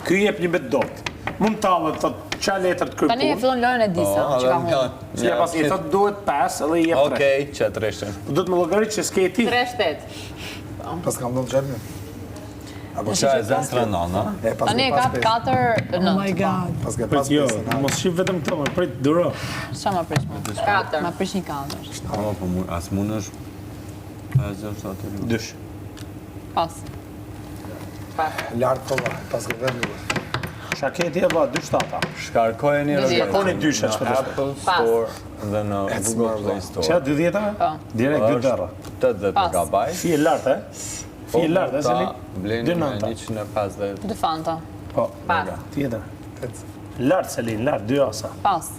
Ky jep një bet dot. Mund tallet thot ç'a letër të kryp. Tani e fillon lojën e disa, që ka humbur. Si ja pas i thot duhet 5 edhe i jep 3. Okej, që 3. Duhet më llogarit që s'ke ti. 3-8. Pas kam dhënë xhermi. Apo që e zënë 3-9, a? Tani e ka 4-9. Oh my god. Pas ke Prit pas jo, pesë. mos shif vetëm këto, më prit duro. Sa ma prish më? 4. Ma prish një 4. Ama po as mund është 5-7. Dysh. Pas. Lart po pas ke vënë. Shaketi e vë 2-7. Shkarkojeni Shkarkoni dyshe në çfarë. Apple Store dhe në Google Play Store. Ç'a 20-a? Po. Direkt 2 dera. 80 MB. Fi e lartë, e? Fi e lartë, e Seli? Blenë me 150. 2 Fanta. Po. Pas. Tjetër. Lartë Selin, lartë 2 asa. Pas.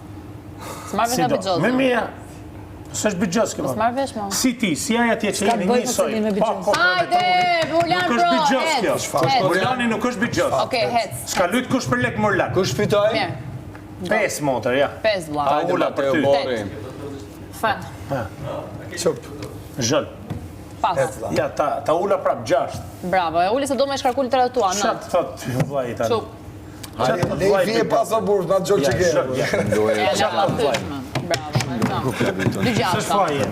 S'marrë vesh nga bëgjoz. Me mia. S'është bëgjoz këma. S'marrë vesh ma. Si ti, si aja tje që jeni bëj njësoj. Selin me bëgjoz. Hajde, Burlan Nuk Pro, është bëgjoz hec. kjo. Hec. Burlani nuk është bëgjoz. Okej, hec. S'ka lut kush për lek Murlan. Kush fitoj? Mirë. 5 motor, ja. 5 vlla. Ta ula për ty. Fan. Çop. Zhëll. Pas. Ja, ta ula prap 6. Bravo, e uli se do me shkarkull të tua, Çat në. thot vllai tani. Çup. Hajde, le vije pas burr, na xhol çike. E la pa thyshme. Bravo, me të. 2 gjashta. S'është faje.